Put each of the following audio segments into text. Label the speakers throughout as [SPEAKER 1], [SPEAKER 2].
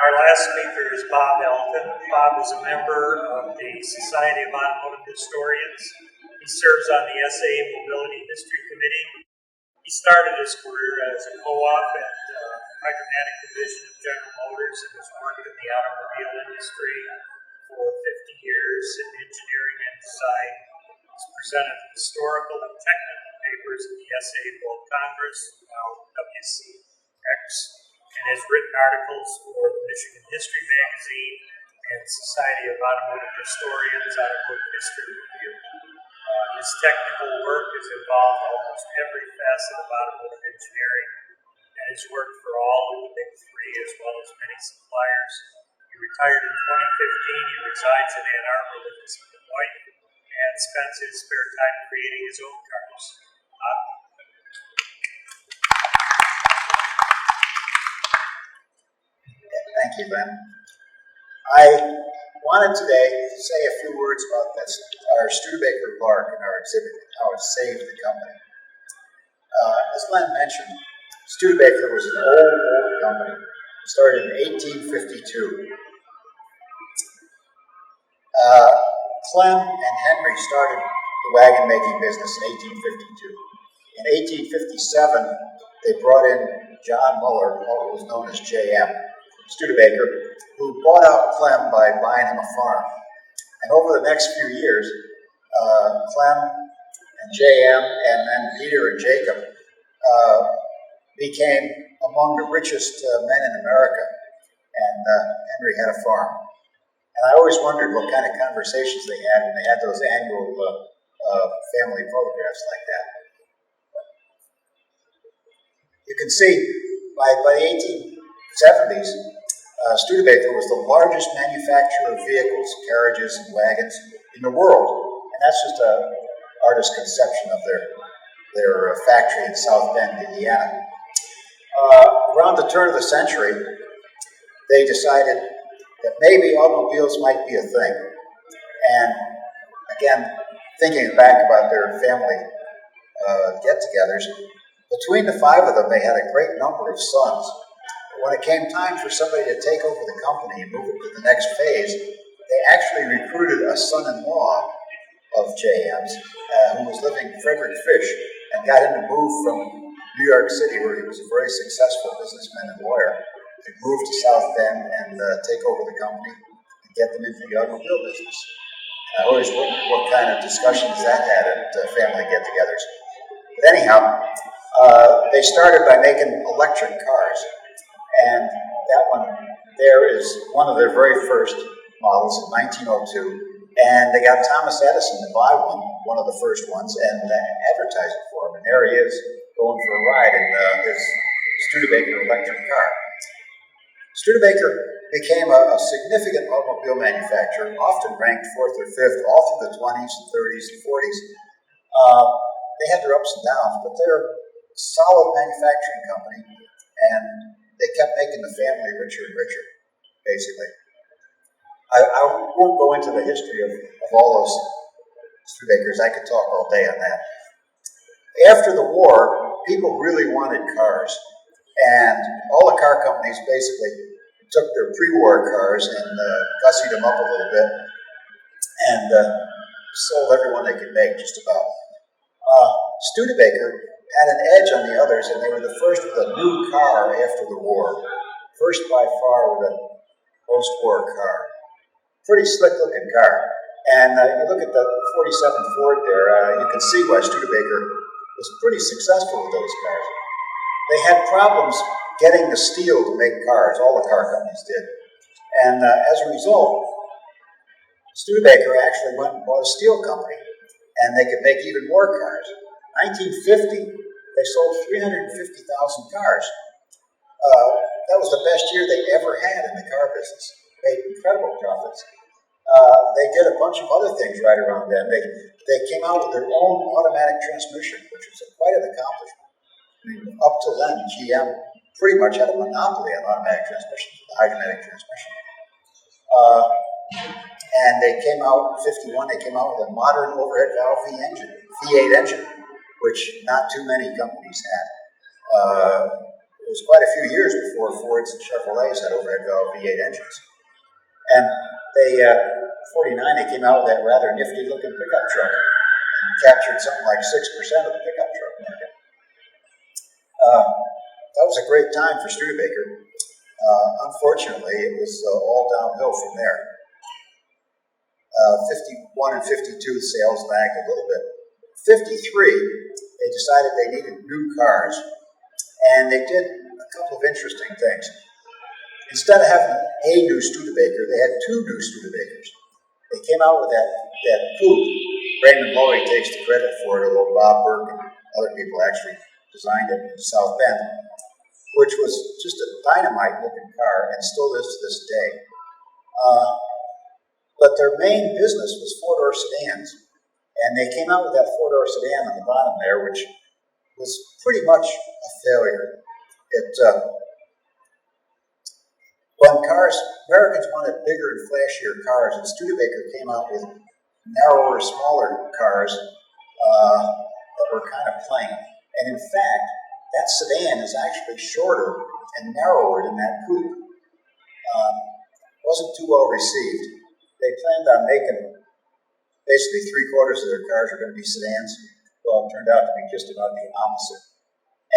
[SPEAKER 1] Our last speaker is Bob Elton. Bob is a member of the Society of Automotive Historians. He serves on the SA Mobility History Committee. He started his career as a co-op at the Hydromatic Division of General Motors and has worked in the automobile industry for 50 years in engineering and design. He's presented historical and technical papers at the SA World Congress, now WCX, and has written articles for the Michigan History Magazine and Society of Automotive Historians Automotive History Review. His technical work has involved almost every facet of automotive engineering and has worked for all of the big three as well as many suppliers. He retired in 2015. He resides in Ann Arbor with his wife and spends his spare time creating his own cars.
[SPEAKER 2] Thank you, Ben. I wanted today to say a few words about our Studebaker Lark and our exhibit and how it saved the company. As Glenn mentioned, Studebaker was an old company. It started in 1852. Clem and Henry started the wagon making business in 1852. In 1857, they brought in John Muller, who was known as J.M. Studebaker, who bought out Clem by buying him a farm. And over the next few years, Clem and J.M. and then Peter and Jacob became among the richest men in America. And Henry had a farm. And I always wondered what kind of conversations they had when they had those annual family photographs like that. You can see by the 1870s, Studebaker was the largest manufacturer of vehicles, carriages, and wagons in the world. And that's just an artist's conception of their factory in South Bend, Indiana. Around the turn of the century, they decided that maybe automobiles might be a thing. And again, thinking back about their family get-togethers, between the five of them, they had a great number of sons. But when it came time for somebody to take over the company and move it to the next phase, they actually recruited a son-in-law of J.M.'s who was living in Frederick Fish and got him to move from New York City, where he was a very successful businessman and lawyer, to move to South Bend and take over the company and get them into the automobile business. And I always wondered what kind of discussions that had at family get-togethers. But anyhow, they started by making electric cars. And that one there is one of their very first models in 1902. And they got Thomas Edison to buy one of the first ones, and advertise it for him. And there he is, going for a ride in his Studebaker electric car. Studebaker became a significant automobile manufacturer, often ranked 4th or 5th, all through the 20s and 30s and 40s. They had their ups and downs, but they're a solid manufacturing company, and they kept making the family richer and richer, basically. I won't go into the history of all those Studebakers. I could talk all day on that. After the war, people really wanted cars. And all the car companies basically took their pre-war cars and gussied them up a little bit and sold everyone they could make, just about. Studebaker had an edge on the others, and they were the first with a new car after the war. First by far with a post-war car. Pretty slick-looking car. And you look at the 47 Ford there, you can see why Studebaker was pretty successful with those cars. They had problems getting the steel to make cars. All the car companies did. And as a result, Studebaker actually went and bought a steel company, and they could make even more cars. 1950, they sold 350,000 cars. That was the best year they ever had in the car business. Made incredible profits. They did a bunch of other things right around then. They came out with their own automatic transmission, which was quite an accomplishment. I mean, up to then, GM pretty much had a monopoly on automatic transmissions, the hydromatic transmission. And they came out, in 51, they came out with a modern overhead valve V8 engine, which not too many companies had. it was quite a few years before Fords and Chevrolets had overhead valve V8 engines. And they, 49, they came out with that rather nifty looking pickup truck and captured something like 6% of the pickup truck market. That was a great time for Studebaker. Unfortunately, it was all downhill from there. 51 and 52, the sales lagged a little bit. 53, they decided they needed new cars, and they did a couple of interesting things. Instead of having a new Studebaker, they had two new Studebakers. They came out with that coupe. Raymond Loewy takes the credit for it, although Bob Burke and other people actually designed it in South Bend, which was just a dynamite-looking car and still is to this day. But their main business was four-door sedans, and they came out with that four-door sedan on the bottom there, which was pretty much a failure. When Americans wanted bigger and flashier cars, and Studebaker came out with narrower, smaller cars that were kind of plain. And in fact, that sedan is actually shorter and narrower than that coupe. Wasn't too well received. They planned on making basically 3/4 of their cars were going to be sedans. Well, it turned out to be just about the opposite.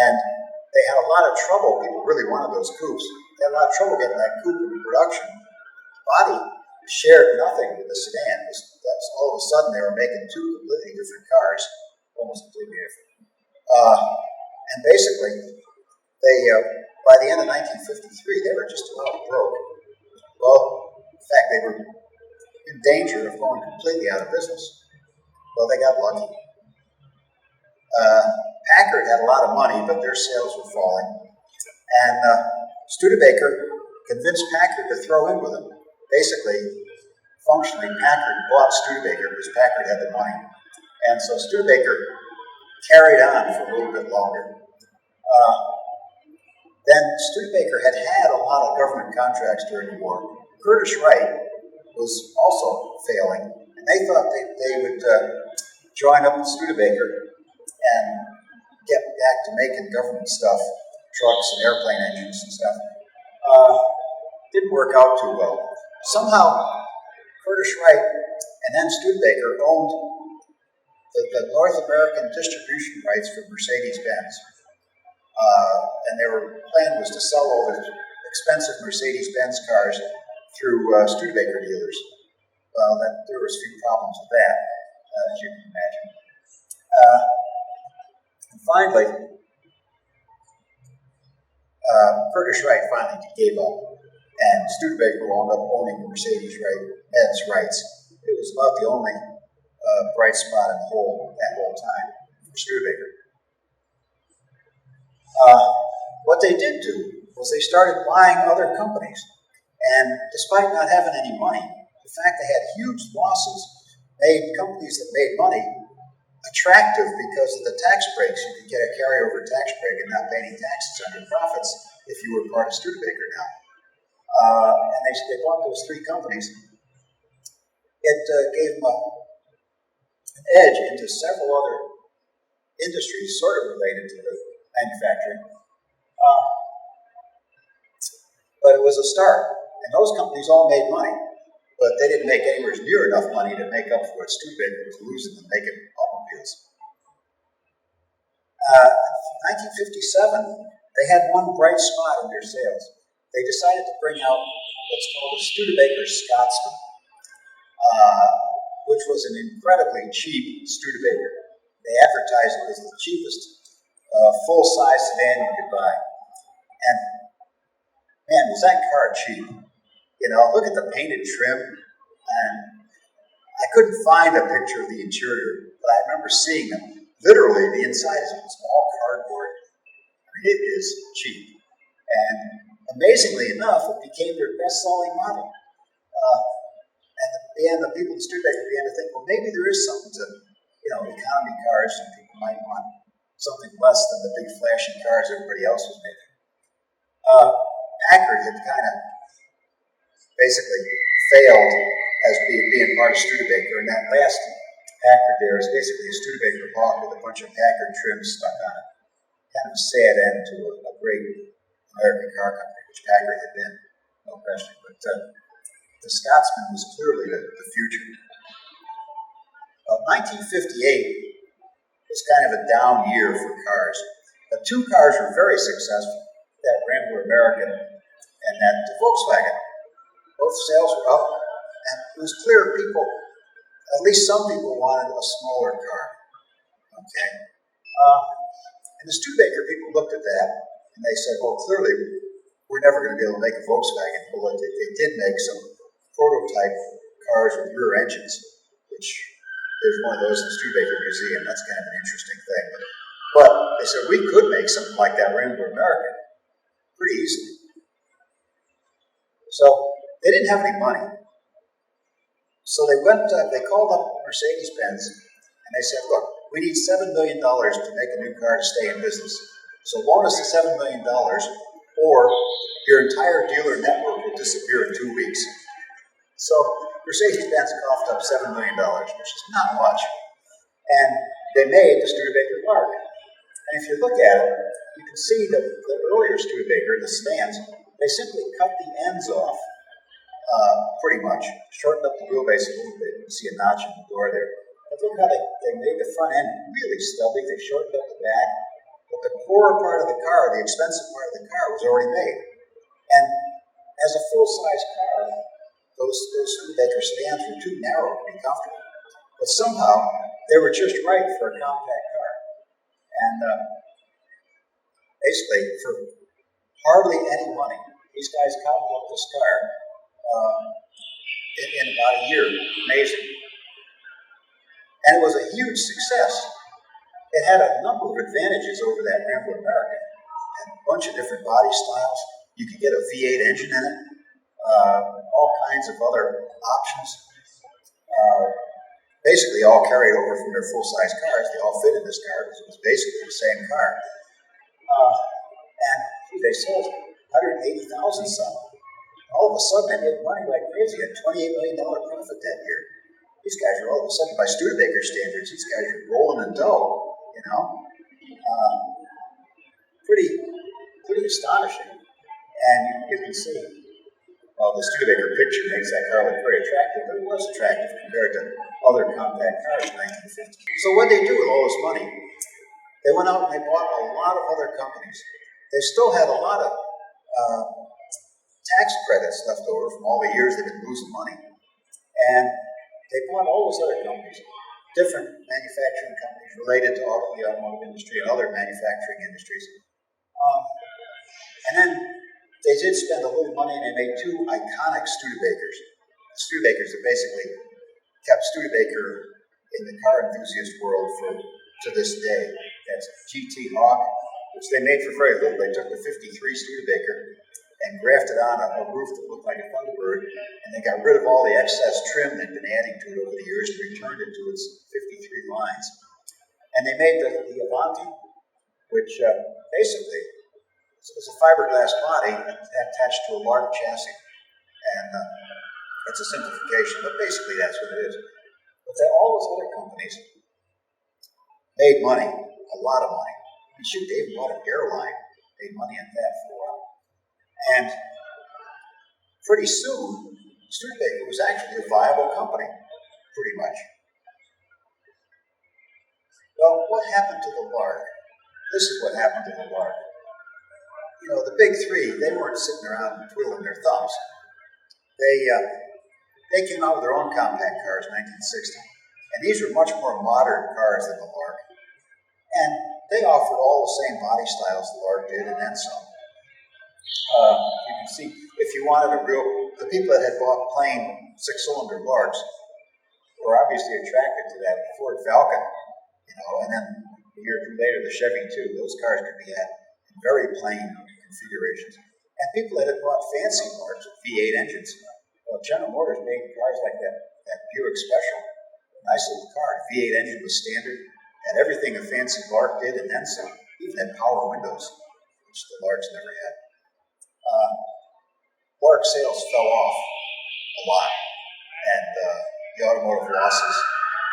[SPEAKER 2] And they had a lot of trouble. People really wanted those coupes. They had a lot of trouble getting that coupe into production. The body shared nothing with the sedan. All of a sudden, they were making two completely different cars, almost completely different. And basically, they by the end of 1953, they were just about broke. Well, in fact, they were in danger of going completely out of business. Well, they got lucky. Packard had a lot of money, but their sales were falling. And Studebaker convinced Packard to throw in with them. Basically, functionally, Packard bought Studebaker because Packard had the money. And so Studebaker carried on for a little bit longer. Then Studebaker had a lot of government contracts during the war. Curtiss Wright was also failing, and they thought they would join up with Studebaker and get back to making government stuff, trucks and airplane engines and stuff. Didn't work out too well. Somehow, Curtiss Wright and then Studebaker owned the North American distribution rights for Mercedes-Benz. And their plan was to sell all the expensive Mercedes-Benz cars through Studebaker dealers. Well, there was a few problems with that, as you can imagine. And finally, Curtiss Wright finally gave up, and Studebaker wound up owning Mercedes-Benz rights. It was about the only bright spot in that whole time for Studebaker. What they did do was they started buying other companies, and despite not having any money, the fact they had huge losses made companies that made money attractive because of the tax breaks. You could get a carryover tax break and not pay any taxes on your profits if you were part of Studebaker now. And they bought those three companies. It gave them an edge into several other industries sort of related to the manufacturing. But it was a start. And those companies all made money, but they didn't make anywhere near enough money to make up for what Studebaker was losing in making automobiles. 1957, they had one bright spot in their sales. They decided to bring out what's called a Studebaker Scotsman, which was an incredibly cheap Studebaker. They advertised it as the cheapest full-size sedan you could buy. And man, was that car cheap. You know, look at the painted trim. And I couldn't find a picture of the interior, but I remember seeing them. Literally, the inside is all cardboard. It is cheap. And amazingly enough, it became their best-selling model. And the people in Studebaker began to think, well, maybe there is something to, economy cars, and people might want something less than the big flashy cars everybody else was making. Packard had kind of basically failed as being part of Studebaker, and that last Packard there is basically a Studebaker hawk with a bunch of Packard trims stuck on it. kind of a sad end to a great American car company, which Packard had been, no question. But the Scotsman was clearly the future. 1958 was kind of a down year for cars. But two cars were very successful, that Rambler American and that Volkswagen. Both sales were up, and it was clear people, at least some people, wanted a smaller car. Okay? And the Studebaker people looked at that, and they said, well, clearly, we're never going to be able to make a Volkswagen. Well, they did make some prototype cars with rear engines, which there's one of those in the Studebaker Museum. That's kind of an interesting thing. But they said, we could make something like that Rambler American pretty easily. So they didn't have any money. So they called up Mercedes-Benz, and they said, look, we need $7 million to make a new car to stay in business. So loan us the $7 million, or your entire dealer network will disappear in 2 weeks. So Mercedes-Benz coughed up $7 million, which is not much. And they made the Studebaker Lark. And if you look at it, you can see that the earlier Studebaker, the stands, they simply cut the ends off, pretty much. Shortened up the wheelbase a little bit. You can see a notch in the door there. But look how they made the front end really stubby. They shortened up the back. But the core part of the car, the expensive part of the car, was already made. And as a full-size car, those Studebaker sedans were too narrow to be comfortable. But somehow, they were just right for a compact car. And basically, for hardly any money, these guys cobbled up this car in about a year. Amazing. And it was a huge success. It had a number of advantages over that Rambler American. It had a bunch of different body styles. You could get a V8 engine in it. All kinds of other options. Basically all carried over from their full-size cars. They all fit in this car because it was basically the same car. And they sold 180,000 some. All of a sudden, they made money like crazy. They had $28 million profit that year. These guys are all of a sudden, by Studebaker standards, these guys are rolling in dough, you know. Pretty astonishing. And you can see, well, the Studebaker picture makes that car look very attractive, but it was attractive compared to other compact cars in 1950. So what did they do with all this money? They went out and they bought a lot of other companies. They still had a lot of tax credits left over from all the years they've been losing money. And they bought all those other companies, different manufacturing companies related to the automotive industry and other manufacturing industries. And then they did spend a little money and they made two iconic Studebakers. The Studebakers have basically kept Studebaker in the car enthusiast world to this day. That's GT Hawk, which they made for very little. They took the 53 Studebaker and grafted on a roof that looked like a Thunderbird, and they got rid of all the excess trim they'd been adding to it over the years and returned it to its 53 lines. And they made the Avanti, which basically was a fiberglass body attached to a Lark chassis. And it's a simplification, but basically that's what it is. But all those other companies made money, a lot of money. And shoot, they even bought an airline, made money on that for a while. And pretty soon, Studebaker was actually a viable company, pretty much. Well, what happened to the Lark? This is what happened to the Lark. You know, the big three, they weren't sitting around twiddling their thumbs. They came out with their own compact cars in 1960. And these were much more modern cars than the Lark. And they offered all the same body styles the Lark did, and then some. You can see, if you wanted the people that had bought plain six-cylinder Larks were obviously attracted to that Ford Falcon, you know, and then a year or two later, the Chevy too. Those cars could be had in very plain configurations. And people that had bought fancy Larks with V8 engines, well, General Motors made cars like that Buick Special, a nice little car. V8 engine was standard, had everything a fancy Lark did, and then some. Even had power windows, which the Larks never had. Lark sales fell off a lot, and the automotive losses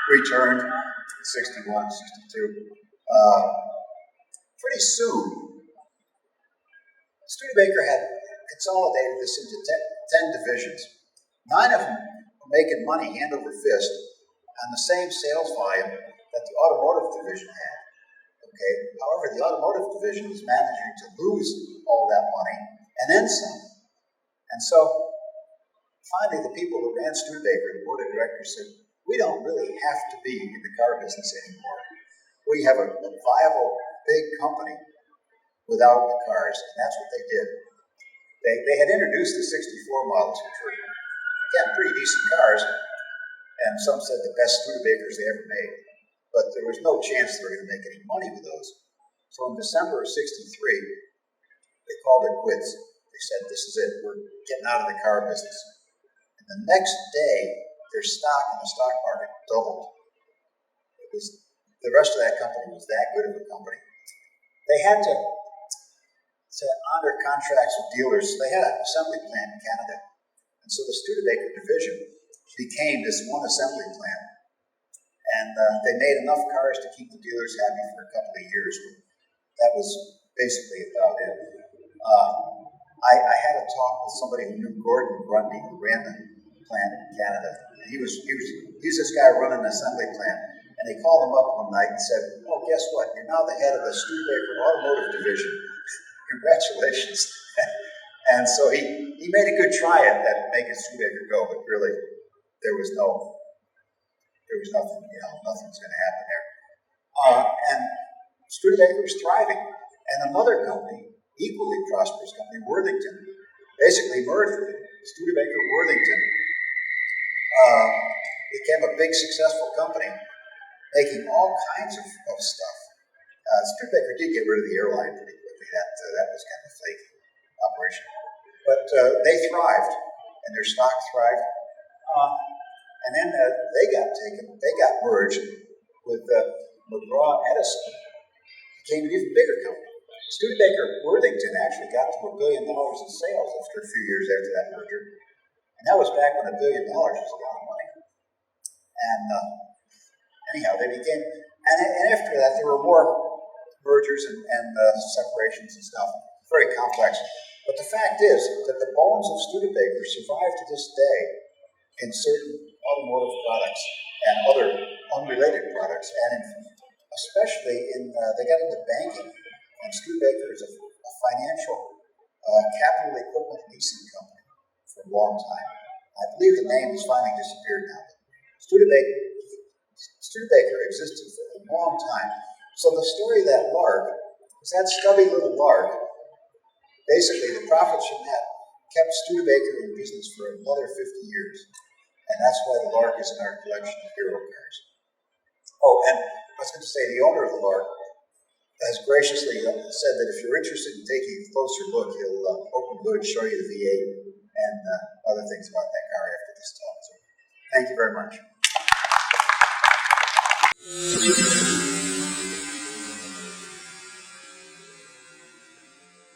[SPEAKER 2] returned in 61, 62. pretty soon, Studebaker had consolidated this into 10 divisions. 9 of them were making money hand over fist on the same sales volume that the automotive division had. Okay. However, the automotive division was managing to lose all that money and then some. And so, finally, the people who ran Studebaker, the board of directors, said, we don't really have to be in the car business anymore. We have a viable, big company without the cars, and that's what they did. They had introduced the 64 models, which were, again, pretty decent cars, and some said the best Studebakers they ever made. But there was no chance they were going to make any money with those. So in December of '63, they called it quits. They said, this is it, we're getting out of the car business. And the next day, their stock in the stock market doubled. The rest of that company was that good of a company. They had to honor contracts with dealers. They had an assembly plant in Canada. And so the Studebaker division became this one assembly plant. And they made enough cars to keep the dealers happy for a couple of years. That was basically about it. I had a talk with somebody who knew Gordon Grundy, who ran the plant in Canada. And he was this guy running an assembly plant. And they called him up one night and said, oh, guess what? You're now the head of the Studebaker automotive division. Congratulations. And so he made a good try at making Studebaker go, but really there was nothing, nothing's going to happen there. And Studebaker was thriving. And another company, equally prosperous company, Worthington, basically merged with Studebaker Worthington, became a big successful company, making all kinds of stuff. Studebaker did get rid of the airline pretty quickly. That was kind of a flaky operation. But they thrived, and their stock thrived. And then they got merged with McGraw Edison, became an even bigger company. Studebaker Worthington actually got to $1 billion in sales after a few years after that merger. And that was back when $1 billion was a lot of money. And anyhow, they became, and after that, there were more mergers and separations and stuff. Very complex. But the fact is that the bones of Studebaker survive to this day in certain automotive products and other unrelated products, and especially they got into banking. And Studebaker is a financial capital equipment leasing company for a long time. I believe the name has finally disappeared now. Studebaker existed for a long time. So the story of that Lark was that stubby little Lark. Basically, the profits from that kept Studebaker in business for another 50 years. And that's why the Lark is in our collection of hero cars. Oh, and I was going to say, the owner of the Lark has graciously said that if you're interested in taking a closer look, he'll open the hood, show you the V8, and other things about that car after this talk. So, thank you very much.